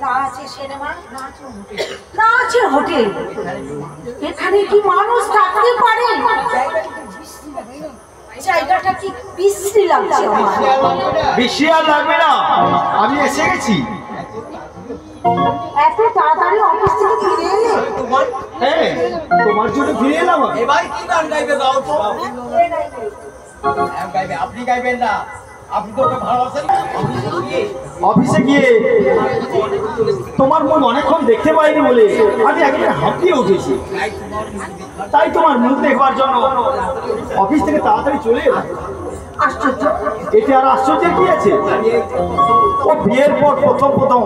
না আছে সিনেমা, না আছে হোটেল, এখানে কি মানুষ থাকতে পারে? জায়গাটা কি বিশ্রী লাগছে আমার। বিশ্রী আর লাগবে না, আমি এসে গেছি। এত তাড়াতাড়ি অফিস থেকে ফিরে এলে? হ্যাঁ, তোমার জন্য ফিরে এলাম। এবার কি গান গাইবে গাও তো। গাইবে, আপনি গাইবেন না, আপনি তো ওকে ভালোবাসেন। অফিসে গিয়ে তোমার মন অনেকক্ষণ দেখতে পাইনি বলে আমি একেবারে হাঁপিয়ে উঠেছি। তাই তোমার মুখ দেখবার জন্য অফিস থেকে তাড়াতাড়ি চলে এলাম। আশ্চর্য, এতে আর আশ্চর্যের কি আছে? ও বিয়ের পর প্রথম প্রথম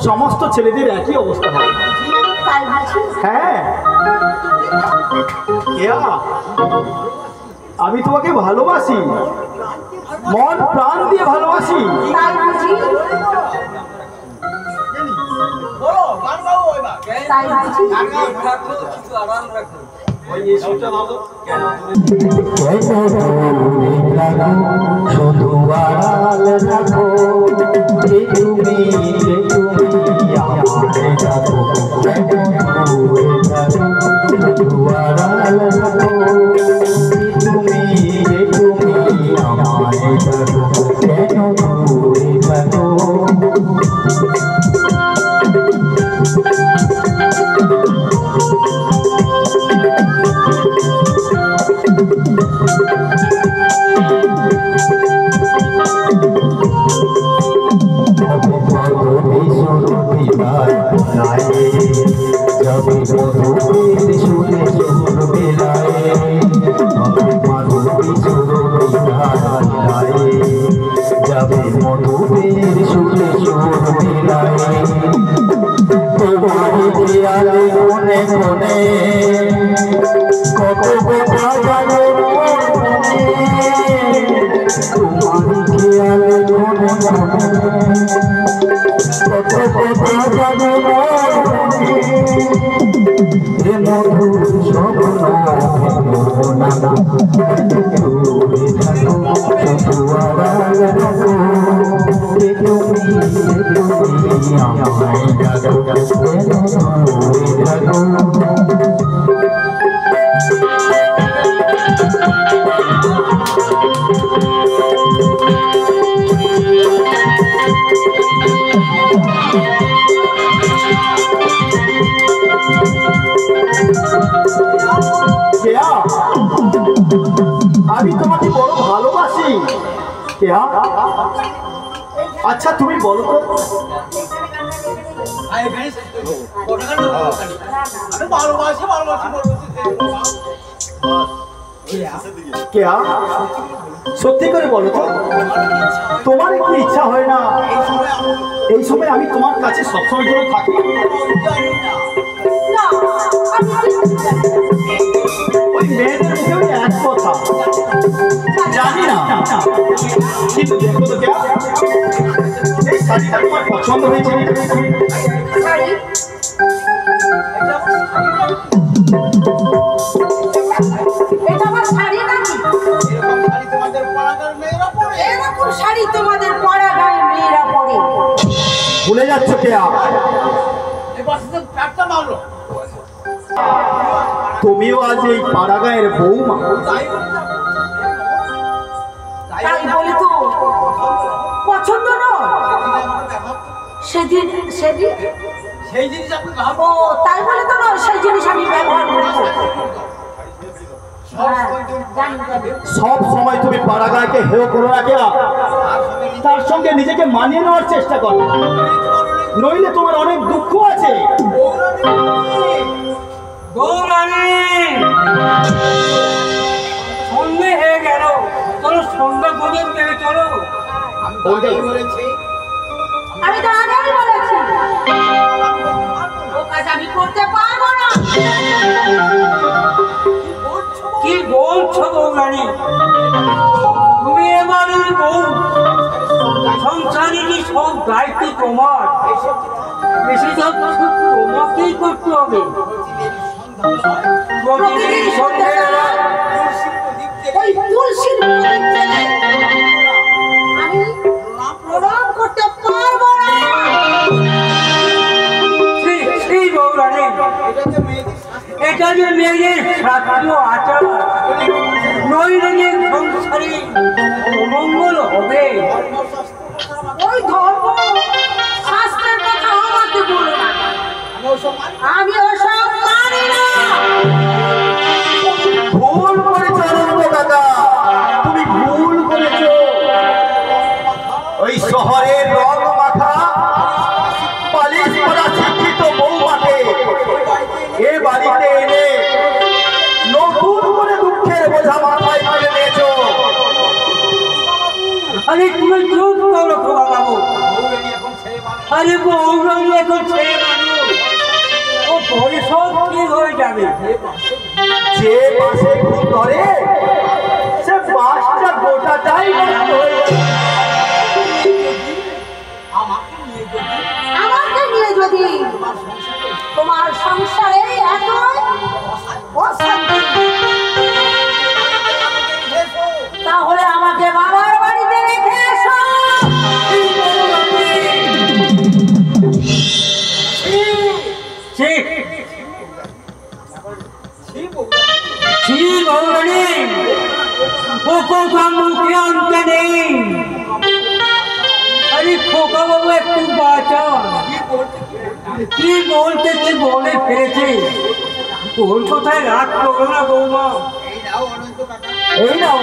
সমস্ত ছেলেদের একই অবস্থা হয়। হ্যাঁ, আমি তোমাকে ভালোবাসি, মন প্রাণ দিয়ে ভালোবাসি। বলো গান গাও এবার। কিছু আরাম রাখো। শুধু আড়াল রাখো, তুমি আমারে রাখো, শুধু আড়াল রাখো, তুমি আমারে রাখো, কেন দূরে থাকো। আমি তোমাকে বড় ভালোবাসি। আচ্ছা তুমি বলো তো, সত্যি করে বলো তো, তোমার কি ইচ্ছা হয় না এই সময় আমি তোমার কাছে সবসময় জন্য থাকি? ওই মেয়েদের মুখেও এক কথা, জানি না, কিন্তু দেখো তো এই শাড়িটা তোমার পছন্দ হয়েছে? ভুলে যাচ্ছ কেয়া? তুমিও আজ এই পাড়া গায়ের বৌমা। তাই বলে তো পছন্দ নয়? সেদিন সেই জিনিস আপনি ভাবো। ও তাই বলে তো নয় সেই জিনিস আমি ব্যবহার করবো। সব সময় তুমি পাড়া গায়কে হেয় করো না কেয়া, তার সঙ্গে নিজেকে মানিয়ে নেওয়ার চেষ্টা করো, নইলে তোমার অনেক দুঃখ আছে। সন্ধ্যে হয়ে গেল, চলো সন্ধ্যা পর্যন্ত চলো। আমি তো আগেই বলেছি ও কাজ আমি করতে পারবো না। কি বলছো বৌরানী? তুমি এবারের বউ, সংসারেরই সব দায়িত্ব তোমার, বেশি তোমাকেই করতে হবে। প্রতিদিন সন্ধ্যেবেলা ওই তুলসীর আমি প্রণাম করতে পারবো না। নইলের শাস্ত্র আচার নইলের সংসারে মঙ্গল হবে। ওই ধর্ম শাস্ত্রের কথা আমাকে বলো না, আমি ওসব মানি না। ভুল করেছো অনন্ত কাকা, তুমি ভুল করেছো। ওই শহরের রং মাখা পালিশ করা শিক্ষিত বৌমাকে এ বাড়িতে এনে নতুন করে দুঃখের বোঝা মাথায় তুলে নিয়েছো। আরে তুমি চুপ করো খোকা বাবু। আরে বৌরানী এখন ছেড়ে মানুষ, ও পরে সব ঠিক হয়ে যাবে। যে বাসে খুন ধরে সে বাসটা গোটাটাই নষ্ট হয়ে যাবে। আমাকে নিয়ে যদি তোমার সংসারে এত অশান্তি, তাহলে আমাকে বাবার বাড়িতে রেখে এসো। বৌরানী ও কথা মুখে আনতে নেই। আরে খোকা বাবু একটু বাঁচা, কি বলতে কি বলে ফেলেছে, ওর কথায় রাগ করো না বৌমা। এই নাও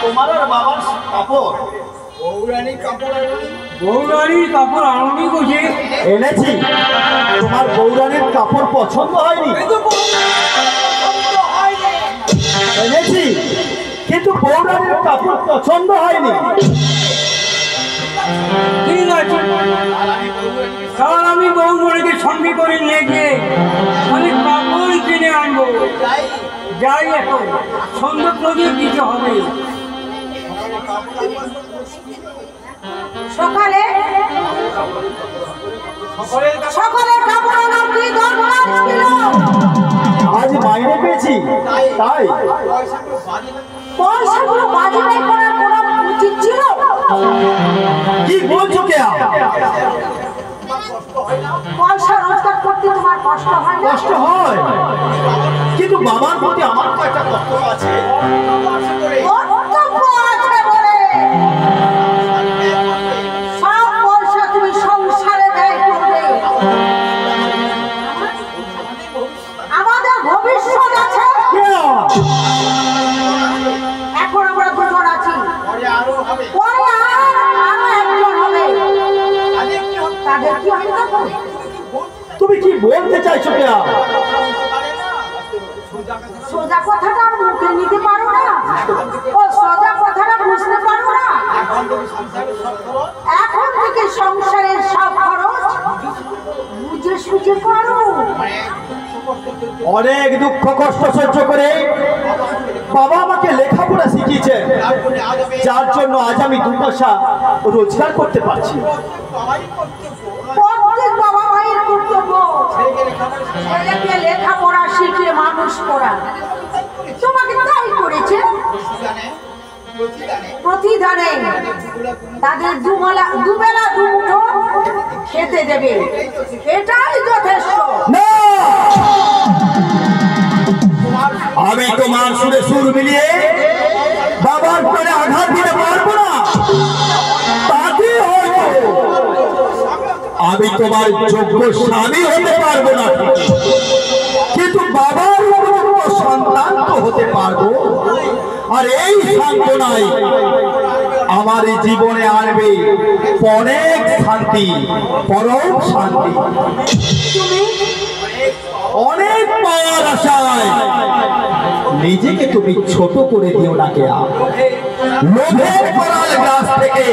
তোমার আর বাবার কাপড়। বৌরানীর কাপড় আনন্দি বুঝে এনেছি। তোমার বৌরানীর কাপড় পছন্দ হয়নি? এনেছি, কিন্তু বৌরানীর কাপড় পছন্দ হয়নি। ঠিক আছে, কারণ আমি বৌমণিকে সঙ্গে করে নিয়ে গিয়ে আমি কাপড় কিনে আনবো। যাই এখন সন্ধ্যা প্রদীপ দিতে হবে। সকালে সকালে কাপড় আনার কি দরকার ছিল? আজ মাইনে পেয়েছি তাই। পয়সাগুলো বাজেটাই করার কোনো উচিত ছিল? কি বলছো কে? পয়সা রোজগার করতে তোমার কষ্ট হয় না? কষ্ট হয়, কিন্তু বাবার প্রতি আমার তো একটা কর্তব্য আছে। কর্তব্য আছে বলে সব পয়সা তুমি সংসারে ব্যয় করবে। আমাদের ভবিষ্যৎ আছে। এখন আমরা দুজন আছি, পরে আরো একজন হবে, তাদের কি হবে না? তুমি কি বলতে চাইছো কে? সোজা কথাটা মুখে নিতে পারো না, ও সোজা কথাটা বুঝতে পারো না। এখন থেকে সংসারের সব খরচ বুঝে সুঝে করো। অনেক দুঃখ কষ্ট সহ্য করে বাবা আমাকে লেখাপড়া শিখিয়েছেন, যার জন্য আজ আমি দু পয়সা রোজগার করতে পারছি। প্রত্যেক বাবা মায়ের কর্তব্য ছেলেকে লেখাপড়া শিখিয়ে মানুষ করা। তোমাকে তাই করেছে। প্রতিদানে তাদের দুবেলা দুমুঠো খেতে দেবে, এটাই যথেষ্ট। না, আমি তোমার সুরে সুর মিলিয়ে বাবার পরে আঘাত দিতে পারবো না। তাতে হয়তো আমি তোমার যোগ্য স্বামী হতে পারবো না, কিন্তু বাবার উপযুক্ত সন্তান তো হতে পারবো। আর এই সান্ত্বনাই আমার জীবনে আনবে অনেক শান্তি, পরম শান্তি। অনেক পাওয়ার আশায় নিজেকে তুমি ছোট করে দিও না কেয়া। লোভের করাল গ্রাস থেকে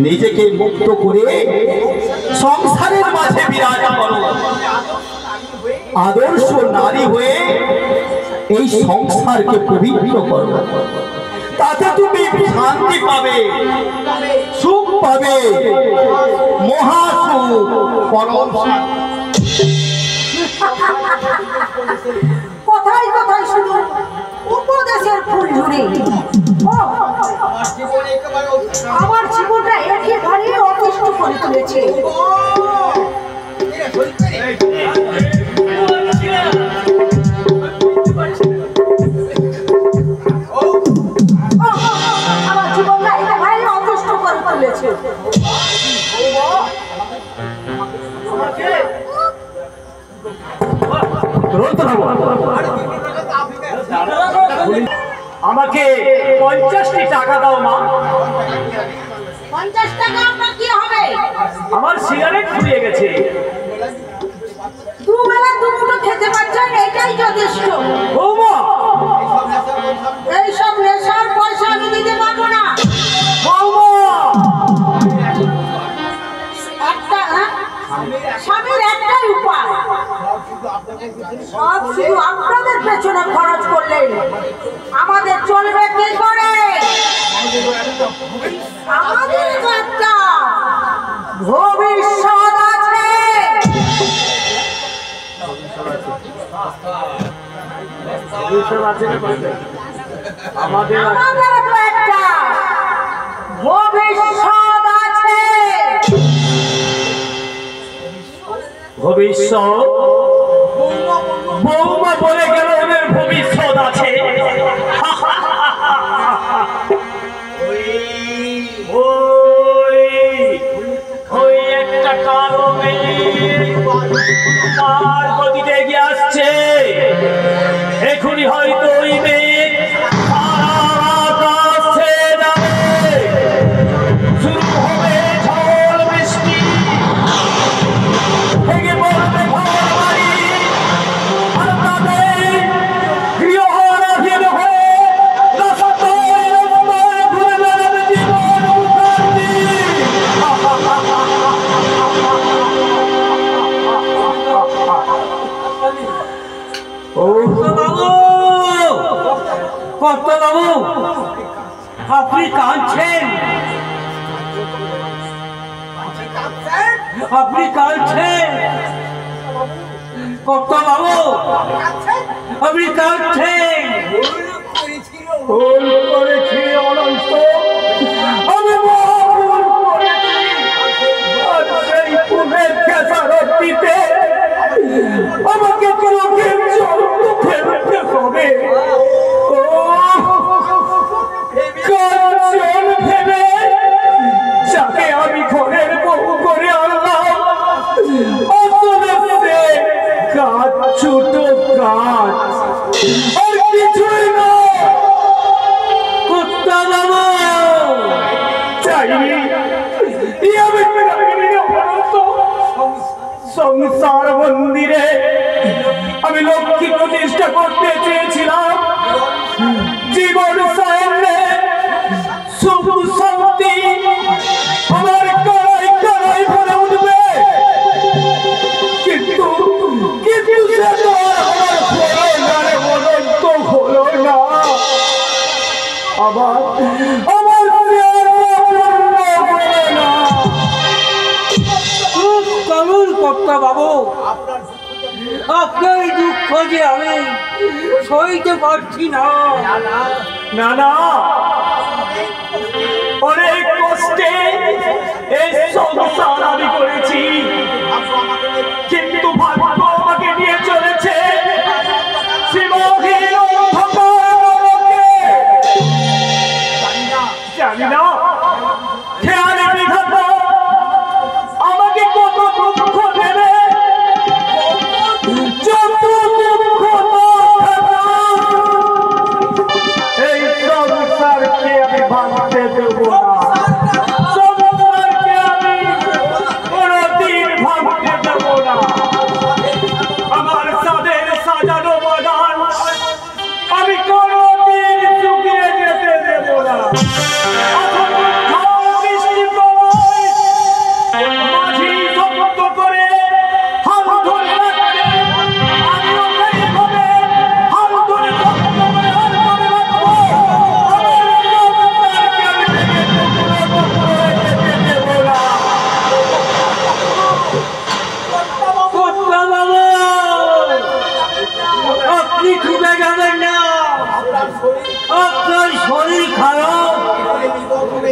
নিজেকে মুক্ত করে সংসারের মাঝে বিরাজ করো। আদর্শ নারী হয়ে এই সংসারকে পবিত্র করো, তাতে তুমি শান্তি পাবে, সুখ পাবে, মহাসুখ, পরম শান্তি। কথায় কথায় শুধু উপদেশের ফুল ঝুড়ি। আমার জীবনটা একেবারে অতিষ্ঠ করে তুলেছে। আছে। আমাকে 50টি টাকা দাও মা। 50 টাকা আপনার কি হবে? আমার সিগারেট ফুরিয়ে গেছে। দুবেলা দুমুঠো খেতে পারছেন, এটাই যথেষ্ট। বৌমা, এইসব নেশার পয়সা আমি দিতে পারবো না। বৌমা, একটা স্বামীর একটাই উপায়, সব শুধু আপনাদের পেছনে খরচ করলে আমাদের চলবে কি করে? আমাদের তো একটা ভবিষ্যৎ আছে। আমাদের আমাদের তো একটা ভবিষ্যৎ আছে। ভবিষ্যৎ? বৌমা বলে গেল ওদের ভবিষ্যৎ আছে। ওই একটা কালো মেয়ে তার গতিতে এগিয়ে আসছে। এখনই হয়তো ওই মেয়ে আকাশ ছেয়ে যাবে। শুরু হবে ঝড় বৃষ্টি, ভেঙে পড়বে ঘর বাড়ি, আর তাদের গৃহহীন হয়ে রাস্তায় রাস্তায় ঘুরে বেড়াবে জীবন মুখার্জি। বাবু, কত বাবু, আপনি কাঁদছেন? আপনি কাঁদছেন? কত বাবু, আপনি কাঁদছেন? ভুল করেছি অনন্ত, আমি ভুল করেছি। আর সেই ভুলের খেসারতিতে আমাকে চোখের জল ফেলতে হবে। কাঞ্চন ভেবে যাকে আমি ঘরের বউ করে আনলাম, আসলে সে কাজ, ছোট কাজ, আর কিছুই না। কুত্তা বাবু, চাইনি আমি সংসার মন্দিরে আমি লক্ষ্মী প্রতিষ্ঠা করতে চেয়েছিলাম। জীবন সামনে সুখ শান্তি আমার কারাই কারাই ভরে উঠবে, কিন্তু কিন্তু সে তো আর আমার হলো না রে, বলন্ত হলো না। আবার আমার না। খুব করুণ কর্তা বাবু, আপনার দুঃখ যে আমি সইতে পারছি না। না না, অনেক কষ্টে এই সংসার আমি করেছি, কিন্তু ভাগ্য আমাকে নিয়ে চলেছে সীমাহীন অন্ধকারে। জানি না খেয়ালে বিধাতা আমাকে কত দুঃখ দেবে, যত দুঃখ এই সংসারকে আমি ভাঙতে দেব না। সংসারকে আমি কোনদিন ভাঙতে দেব না। আমার সাদের সাজানো বাগান আমি কোনদিন শুকিয়ে যেতে দেব না। মাঝি শক্ত করে হাল ধরে রাখবে, আমিও সেইভাবে হাল ধরে শক্ত করে হাল ধরে রাখবো। কর্তা বাবু, আপনি ছুটে যাবেন না। আপনার শরীর খারাপ,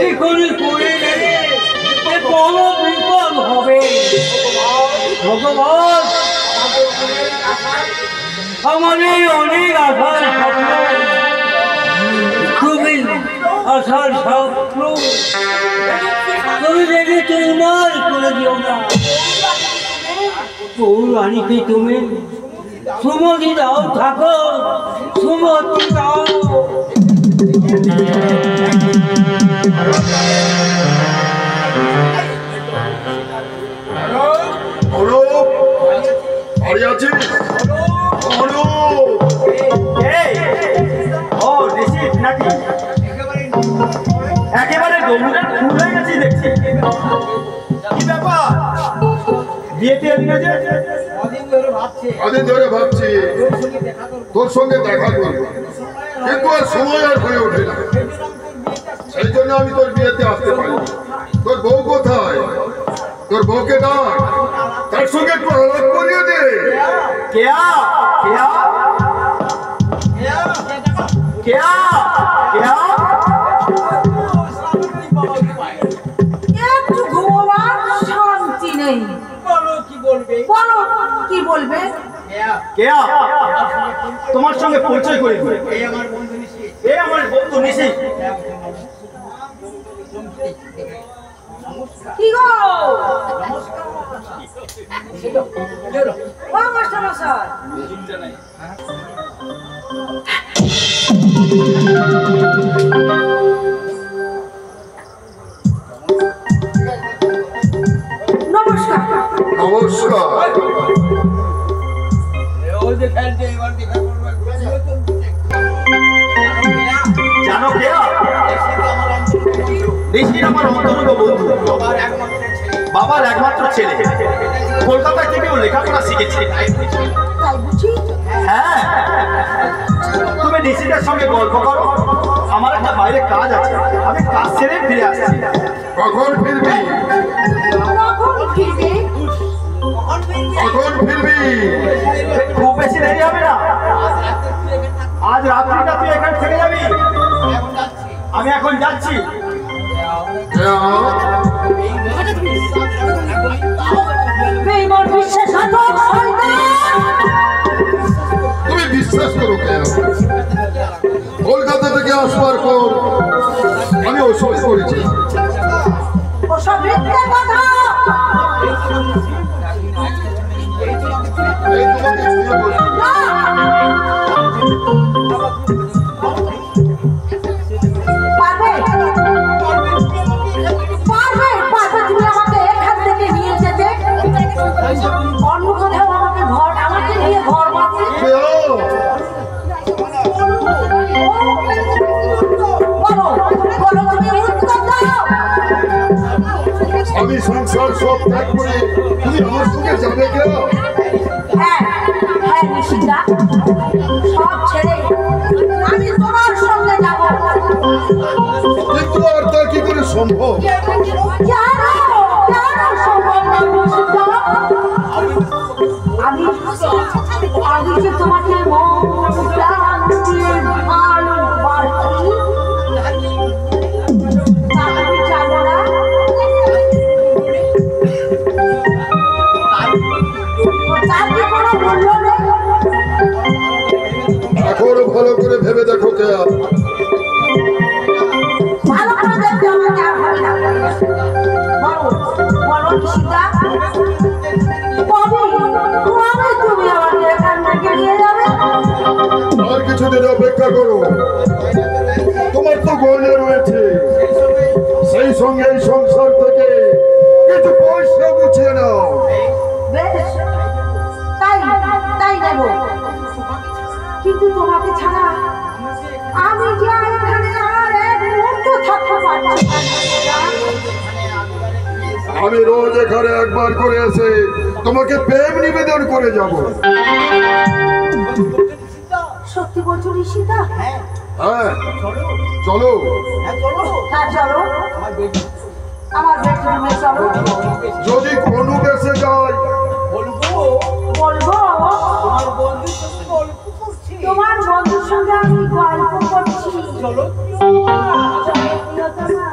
এখনই করে গেলে বড় বিপদ হবে। ভগবান, আমার এই অনেক আশার স্বপ্ন তুমি আসার স্বপ্ন তুমি দেখে তোমার করে দিও না। পৌরাণীকে তুমি সুমতি দাও, থাকো সুমতি দাও। একেবারে গৌরের ফুল হয়ে গেছি দেখছি। কি ব্যাপার, বিয়েতে এলি না যে? কদিন ধরে ভাবছি তোর সঙ্গে দেখা করবো, কিন্তু আর সময় আর হয়ে ওঠে না। সেই জন্য আমি তোর বিয়েতে আসতে পারি। তোর বউ কোথায়? তোর বউকে ডাক, তার সঙ্গে একটু আলাপ করিয়ে দে। কেয়া কেয়া কেয়া কেয়া একটু ঘুমাবার শান্তি নেই। বলো কি বলবে? বলো কি বলবে? কেয়া, তোমার সঙ্গে পরিচয় করে দিই। এই আমার বন্ধু নিশি। এই আমার বন্ধু নিশি। কি গো? ও মাস্টার মশাই, নমস্কার। নমস্কার। ওই যে খেলছে এবার দেখা করবো। জানো কেয়া, নিশির আমার অন্তরঙ্গ বন্ধু, বাবার একমাত্র ছেলে। কলকাতা থেকে ও লেখাপড়া শিখেছে। তাই বুঝি? হ্যাঁ, তুমি নিশিদের সঙ্গে গল্প করো, আমার একটা বাইরে কাজ আছে, আমি কাজ ছেড়ে ফিরে আসছি। কখন ফিরবি? কখন ফিরবে? কখন ফিরবি? খুব বেশি দেরি হবে না। আজ রাত্রিটা তুই এখানে থেকে যাবি। আমি এখন যাচ্ছি। বেঈমান বিশ্বাসঘাতক শয়তান! তুমি বিশ্বাস করো কেন? কলকাতা থেকে আসবার পর আমি ওষুধ করেছি। ওসব মিথ্যে কথা। এই তোমাকে শুনে বলি। পারবে? পারবে? পারবে তুমি আমাকে এখান থেকে নিয়ে যেতে? অন্য কোথাও আমাকে নিয়ে ঘর বাঁধতে? বলো, বলো তুমি উত্তর দাও। আমি সংসার সব ত্যাগ করে তুমি আমার সঙ্গে যাবে কেন? হ্যাঁ, হ্যাঁ নিশিতা, সব ছেড়ে আমি তোমার সঙ্গে যাব। কিন্তু আর তা কি করে সম্ভব? কেন সম্ভব না নিশিতা? আমি যে তোমাকে মন প্রাণ দিয়ে ভালোবাসি, তা তুমি জানো না? তার কি কোনো মূল্য নেই? এখন ভালো করে ভেবে দেখো কেয়া। ভালো করে দেখতে আমাকে আর হবে না। বলো, বলো নিশিতা, কবে তুমি আমাকে এখান থেকে নিয়ে যাবে? আর কিছুদিন অপেক্ষা করো। তোমার তো গয়না রয়েছে, সেই সঙ্গে এই সংসার থেকে কিছু পয়সা গুছিয়ে নাও। বেশ, তাই দেব। কিন্তু তোমাকে ছাড়া আমি যে এখানে আর এক মুহূর্ত থাকতে পারছি না। আমি রোজ এখানে একবার করে এসে তোমাকে প্রেম নিবেদন করে যাব। সত্যি বলছো নিশিতা? হ্যাঁ, চলো। হ্যাঁ চলো, আমার বেডরুমে চলো। যদি কোনো বেসে যায় বলবো তোমার বন্ধুর সঙ্গে আমি গল্প করছি। চলো প্রিয়তমা।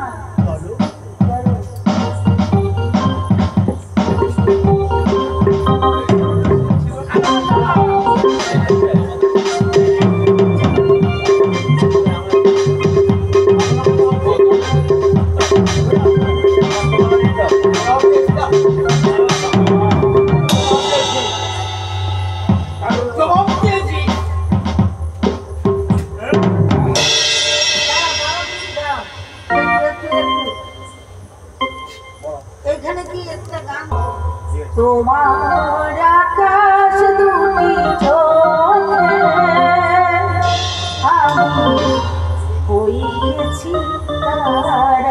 তোমার আকাশ দুটি চোখে আমি হইছি তারা